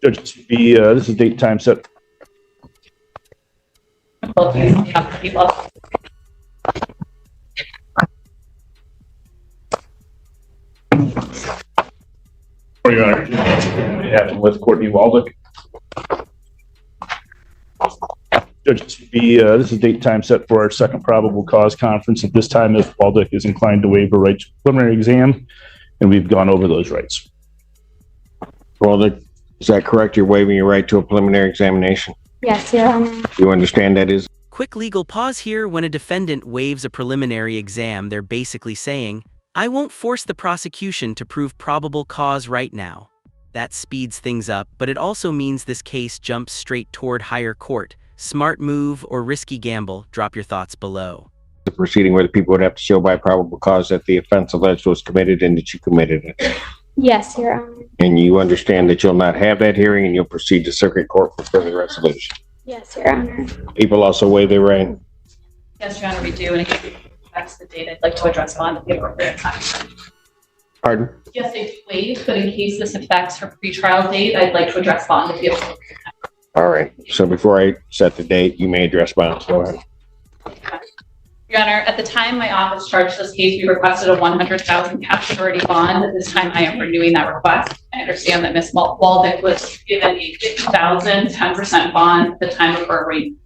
Judge, this is date and time set. For your honor, it happened with Courtney Waldick. Judge, this is date and time set for our second probable cause conference. At this time, if Waldick is inclined to waive her right to preliminary exam, and we've gone over those rights. Waldick, is that correct? You're waiving your right to a preliminary examination? Yes, Your Honor. You understand that is? Quick legal pause here. When a defendant waives a preliminary exam, they're basically saying, I won't force the prosecution to prove probable cause right now. That speeds things up, but it also means this case jumps straight toward higher court. Smart move or risky gamble? Drop your thoughts below. The proceeding where the people would have to show by probable cause that the offense alleged was committed and that you committed it. Yes, Your Honor. And you understand that you'll not have that hearing and you'll proceed to circuit court for further resolution. Yes, Your Honor. People also waive their right. Yes, Your Honor, we do. And again, that's the date I'd like to address bond at the appropriate time. Pardon? Yes, I do waive, but in case this affects her pretrial date, I'd like to address bond at the appropriate time. All right. So before I set the date, you may address bond. Go ahead. Your Honor, at the time my office charged this case, we requested a $100,000 cash surety bond. At this time, I am renewing that request. I understand that Ms. Waldick was given a $50,000 10% bond at the time of her arraignment.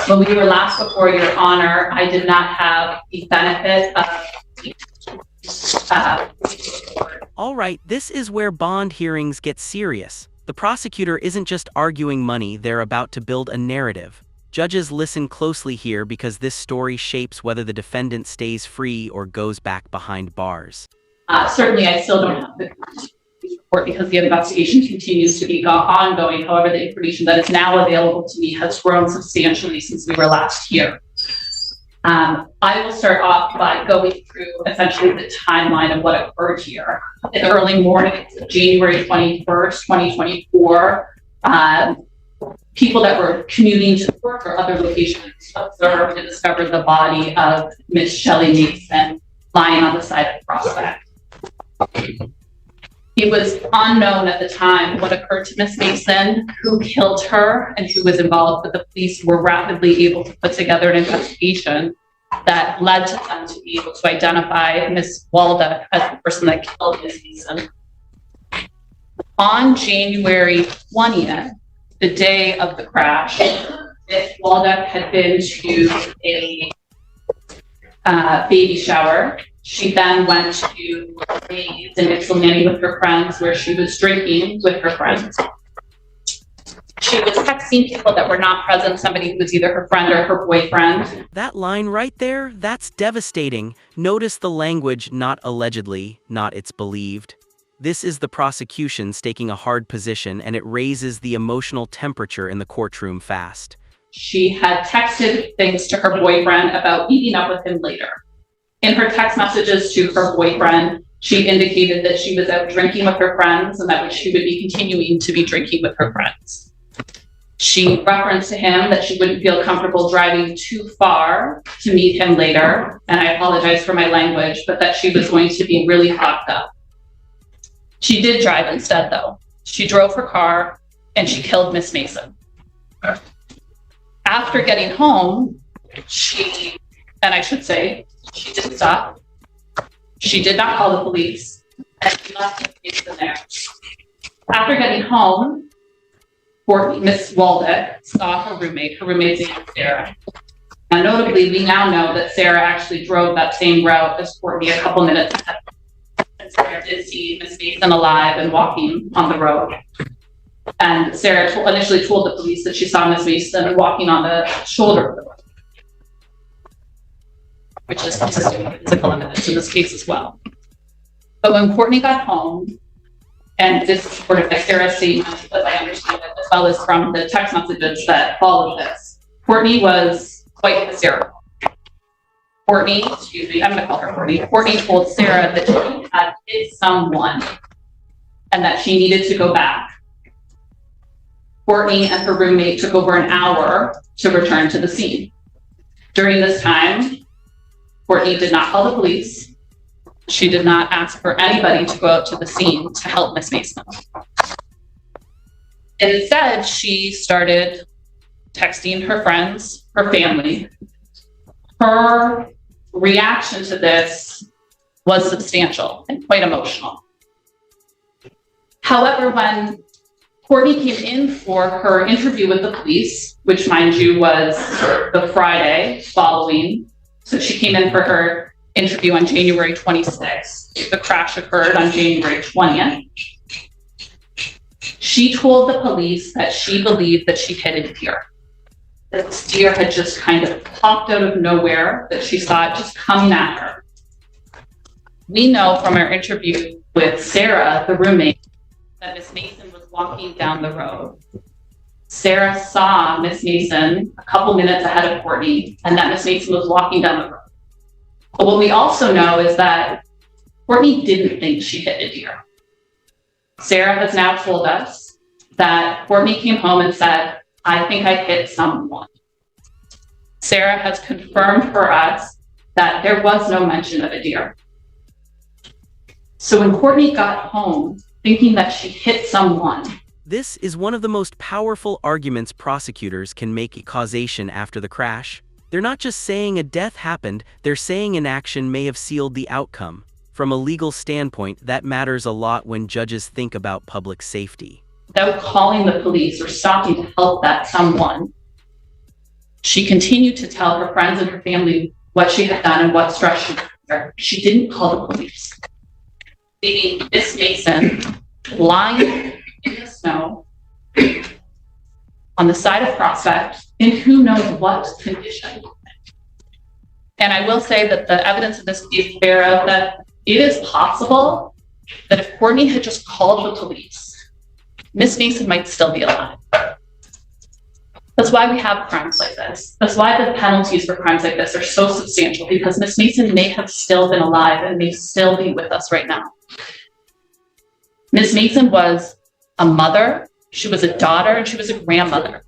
When we were last before Your Honor, I did not have the benefit of All right, this is where bond hearings get serious. The prosecutor isn't just arguing money, they're about to build a narrative. Judges, listen closely here because this story shapes whether the defendant stays free or goes back behind bars. Certainly, I still don't have the report because the investigation continues to be ongoing. However, the information that is now available to me has grown substantially since we were last here. I will start off by going through essentially the timeline of what occurred here. In the early morning of January 21st, 2024, people that were commuting to work or other locations observed and discovered the body of Miss Shelley Mason lying on the side of Prospect. It was unknown at the time what occurred to Miss Mason, who killed her, and who was involved, but the police were rapidly able to put together an investigation that led to them to be able to identify Miss Waldick as the person that killed Miss Mason. On January 20th, the day of the crash, Miss Waldick had been to a baby shower. She then went to Ray's in Ypsilanti with her friends, where she was drinking with her friends. She was texting people that were not present, somebody who was either her friend or her boyfriend. That line right there, that's devastating. Notice the language, not allegedly, not it's believed. This is the prosecution staking a hard position, and it raises the emotional temperature in the courtroom fast. She had texted things to her boyfriend about meeting up with him later. In her text messages to her boyfriend, she indicated that she was out drinking with her friends and that she would be continuing to be drinking with her friends. She referenced to him that she wouldn't feel comfortable driving too far to meet him later, and I apologize for my language, but that she was going to be really hopped up. She did drive instead, though. She drove her car and she killed Miss Mason. After getting home, she didn't stop. She did not call the police, and she left Miss Mason there. After getting home, Miss Waldick saw her roommate. Her roommate's name is Sarah. And notably, we now know that Sarah actually drove that same route as Courtney a couple minutes ahead. And Sarah did see Miss Mason alive and walking on the road. And Sarah initially told the police that she saw Miss Mason walking on the shoulder of the road, which is consistent with physical evidence in this case as well. But when Courtney got home, and this is supported by Sarah's statement, as I understand it, as well as from the text messages that followed this, Courtney was quite hysterical. I'm going to call her Courtney. Courtney told Sarah that she had hit someone and that she needed to go back. Courtney and her roommate took over an hour to return to the scene. During this time, Courtney did not call the police. She did not ask for anybody to go out to the scene to help Miss Mason. Instead, she started texting her friends, her family. Her reaction to this was substantial and quite emotional. However, when Courtney came in for her interview with the police, which, mind you, was the Friday following, so she came in for her interview on January 26th. The crash occurred on January 20th. She told the police that she believed that she hit a deer. That this deer had just kind of popped out of nowhere, that she saw it just coming at her. We know from our interview with Sarah, the roommate, that Miss Mason was walking down the road. Sarah saw Miss Mason a couple minutes ahead of Courtney, and that Miss Mason was walking down the road. But what we also know is that Courtney didn't think she hit a deer. Sarah has now told us that Courtney came home and said, "I think I hit someone." Sarah has confirmed for us that there was no mention of a deer. So when Courtney got home thinking that she hit someone, This is one of the most powerful arguments prosecutors can make causation after the crash. They're not just saying a death happened, they're saying an action may have sealed the outcome. From a legal standpoint, that matters a lot when judges think about public safety. without calling the police or stopping to help that someone, she continued to tell her friends and her family what she had done and what stress she was under. She didn't call the police, leaving Miss Mason lying in the snow on the side of Prospect in who knows what condition. And I will say that the evidence in this case bear out that it is possible that if Courtney had just called the police, Miss Mason might still be alive. That's why we have crimes like this. That's why the penalties for crimes like this are so substantial, because Miss Mason may have still been alive and may still be with us right now. Miss Mason was a mother, she was a daughter, and she was a grandmother.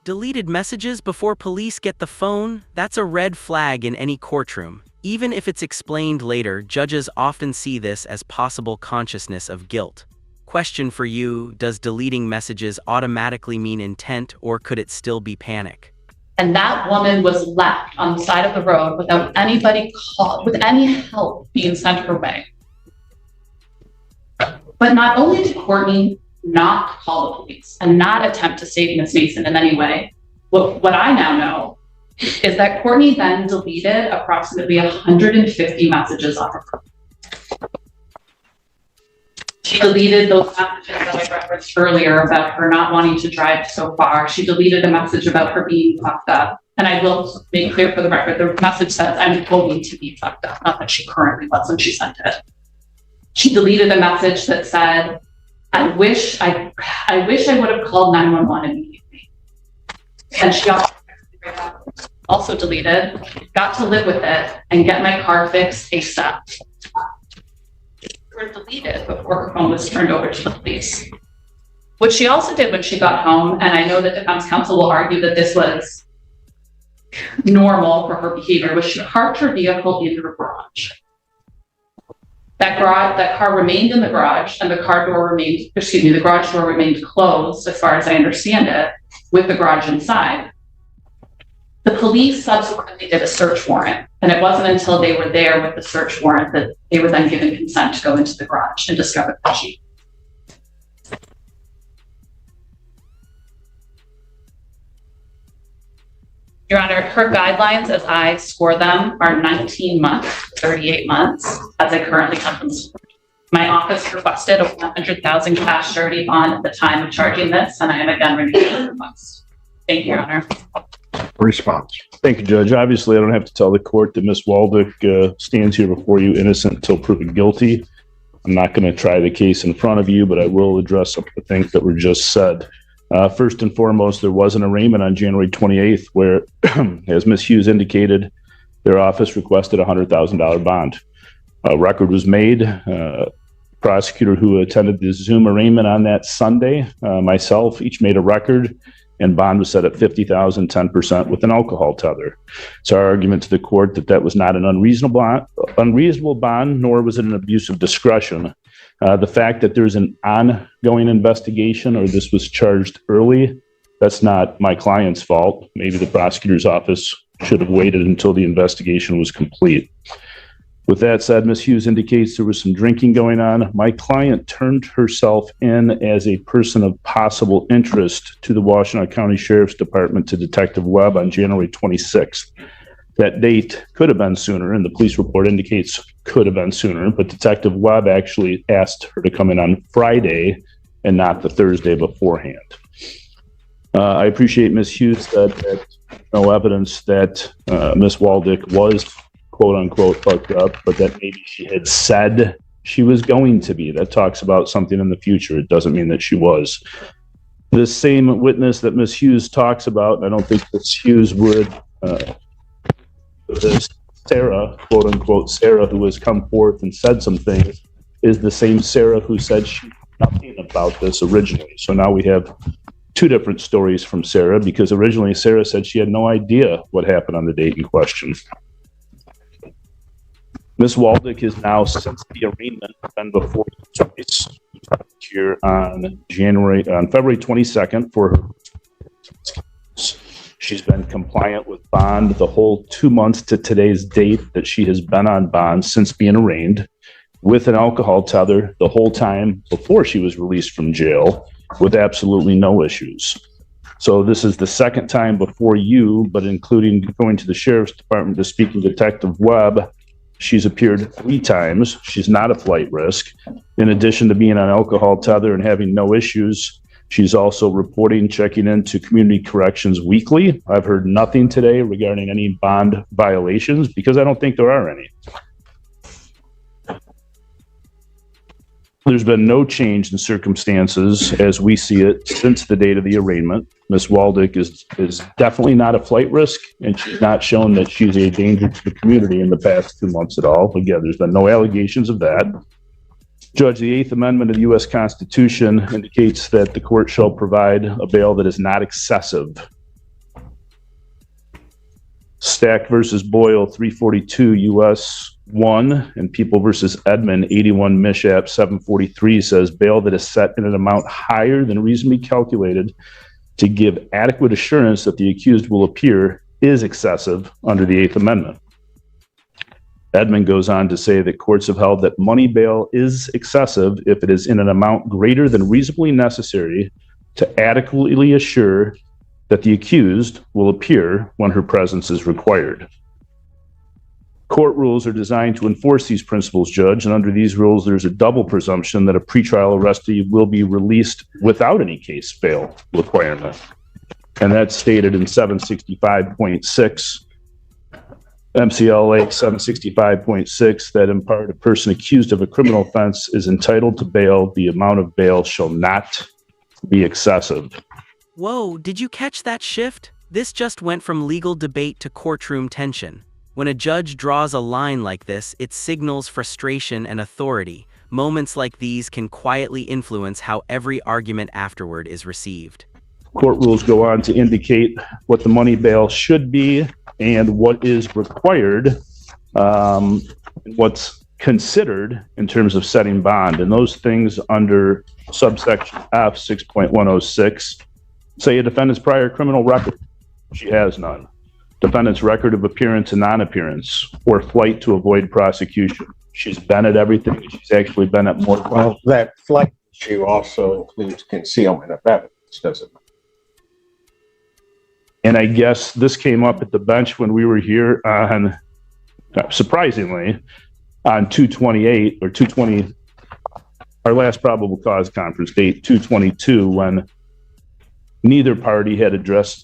Deleted messages before police get the phone? That's a red flag in any courtroom. Even if it's explained later, judges often see this as possible consciousness of guilt. Question for you, does deleting messages automatically mean intent, or could it still be panic? And that woman was left on the side of the road without anybody with any help being sent her way. But not only did Courtney not call the police and not attempt to save Miss Mason in any way, what I now know is that Courtney then deleted approximately 150 messages on her phone. She deleted those messages that I referenced earlier about her not wanting to drive so far. She deleted a message about her being fucked up. And I will make clear for the record, the message says, "I'm going to be fucked up," not that she currently was when she sent it. She deleted a message that said, I wish I would have called 911 immediately. And she also deleted, "Got to live with it and get my car fixed ASAP." Were deleted before her phone was turned over to the police. What she also did when she got home, and I know that defense counsel will argue that this was normal for her behavior, was she parked her vehicle in her garage. That car remained in the garage, and the garage door remained closed, as far as I understand it, with the garage inside. The police subsequently did a search warrant, and it wasn't until they were there with the search warrant that they were then given consent to go into the garage and discover the Jeep. Your Honor, her guidelines, as I score them, are 19 months, 38 months, as I currently have them scored. My office requested a $100,000 cash surety bond at the time of charging this, and I am again renewing the request. Thank you, Your Honor. Response. Thank you, Judge. Obviously, I don't have to tell the court that Ms. Waldick stands here before you innocent until proven guilty. I'm not going to try the case in front of you, but I will address some of the things that were just said. First and foremost, there was an arraignment on January 28th where, as Ms. Hughes indicated, their office requested a $100,000 bond. A record was made. Prosecutor who attended the Zoom arraignment on that Sunday, myself, each made a record, and bond was set at $50,000, 10% with an alcohol tether. It's our argument to the court that that was not an unreasonable bond, nor was it an abuse of discretion The fact that there's an ongoing investigation or this was charged early, that's not my client's fault. Maybe the prosecutor's office should have waited until the investigation was complete. With that said, Ms. Hughes indicates there was some drinking going on. My client turned herself in as a person of possible interest to the Washtenaw County Sheriff's Department to Detective Webb on January 26th. That date could have been sooner, and the police report indicates could have been sooner, but Detective Webb actually asked her to come in on Friday and not the Thursday beforehand. I appreciate Ms. Hughes said that no evidence that Ms. Waldick was quote unquote fucked up, but that maybe she had said she was going to be. That talks about something in the future. It doesn't mean that she was. This same witness that Ms. Hughes talks about, and I don't think Ms. Hughes would, this Sarah, quote unquote, Sarah, who has come forth and said some things, is the same Sarah who said she knew nothing about this originally. So now we have two different stories from Sarah, because originally Sarah said she had no idea what happened on the date in question. Ms. Waldick is now, since the arraignment, been before you twice here on February 22nd for her. She's been compliant with bond the whole 2 months to today's date that she has been on bond since being arraigned, with an alcohol tether the whole time before she was released from jail, with absolutely no issues. So this is the second time before you, but including going to the Sheriff's Department to speak to Detective Webb, she's appeared 3 times. She's not a flight risk. In addition to being on alcohol tether and having no issues, she's also reporting, checking into community corrections weekly. I've heard nothing today regarding any bond violations because I don't think there are any. There's been no change in circumstances as we see it since the date of the arraignment. Ms. Waldick is definitely not a flight risk, and she's not shown that she's a danger to the community in the past 2 months at all. Again, there's been no allegations of that. Judge, the Eighth Amendment of the U.S. Constitution indicates that the court shall provide a bail that is not excessive. Stack versus Boyle, 342 U.S. 1, and People versus Edmond, 81 Mishap, 743, says bail that is set in an amount higher than reasonably calculated to give adequate assurance that the accused will appear is excessive under the Eighth Amendment. Edmond goes on to say that courts have held that money bail is excessive if it is in an amount greater than reasonably necessary to adequately assure that the accused will appear when her presence is required. Court rules are designed to enforce these principles, Judge, and under these rules, there's a double presumption that a pretrial arrestee will be released without any case bail requirement. And that's stated in 765.6, MCLA 765.6, that in part, a person accused of a criminal offense is entitled to bail. The amount of bail shall not be excessive. Whoa, did you catch that shift? This just went from legal debate to courtroom tension. When a judge draws a line like this, it signals frustration and authority. Moments like these can quietly influence how every argument afterward is received. Court rules go on to indicate what the money bail should be and what is required, what's considered in terms of setting bond. And those things under subsection F 6.106 say a defendant's prior criminal record. She has none. Defendant's record of appearance and non-appearance, or flight to avoid prosecution. She's been at everything. She's actually been at more. Well, that flight issue also includes concealment of evidence, doesn't it? And I guess this came up at the bench when we were here on, surprisingly, on 228 or 220, our last probable cause conference date, 222, when neither party had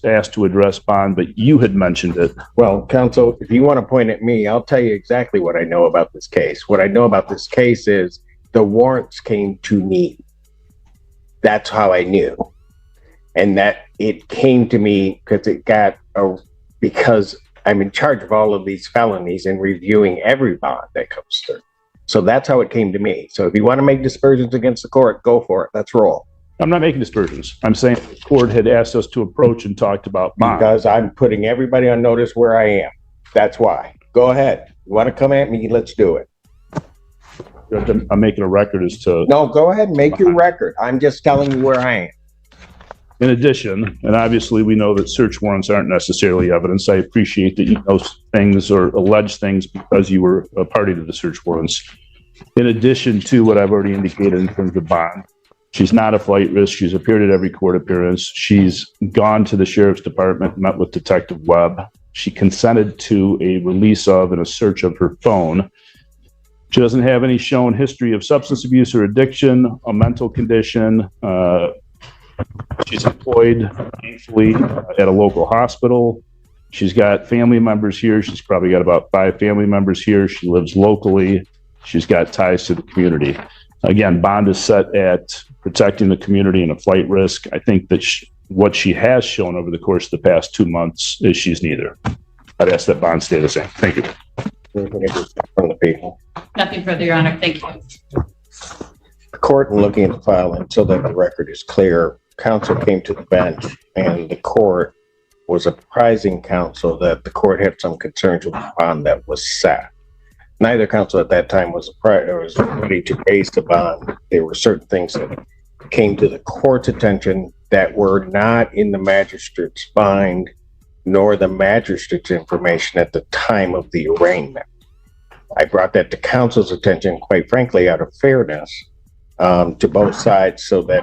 asked to address bond, but you had mentioned it. Well, counsel, if you want to point at me, I'll tell you exactly what I know about this case. What I know about this case is the warrants came to me. That's how I knew. And that it came to me because I'm in charge of all of these felonies and reviewing every bond that comes through. So that's how it came to me. So if you want to make dispersions against the court, go for it. Let's roll. I'm not making dispersions. I'm saying the court had asked us to approach and talked about bond. Because I'm putting everybody on notice where I am. That's why. Go ahead. You want to come at me? Let's do it. I'm making a record as to, No, go ahead and make your record. I'm just telling you where I am. in addition, and obviously we know that search warrants aren't necessarily evidence. I appreciate that you know things or allege things because you were a party to the search warrants. In addition to what I've already indicated in terms of bond, she's not a flight risk. She's appeared at every court appearance. She's gone to the sheriff's department, met with Detective Webb. She consented to a release of and a search of her phone. She doesn't have any shown history of substance abuse or addiction, a mental condition. She's employed gainfully at a local hospital. She's got family members here. She's probably got about 5 family members here. She lives locally. She's got ties to the community. Again, bond is set at protecting the community and a flight risk. I think that what she has shown over the course of the past 2 months is she's neither. I'd ask that bond stay the same. Thank you. From the people. Nothing further, Your Honor. Thank you. The court, in looking at the file until that the record is clear, counsel came to the bench and the court was apprising counsel that the court had some concerns with the bond that was set. Neither counsel at that time was ready to base the bond. There were certain things that came to the court's attention that were not in the magistrate's mind nor the magistrate's information at the time of the arraignment. I brought that to counsel's attention, quite frankly, out of fairness to both sides so that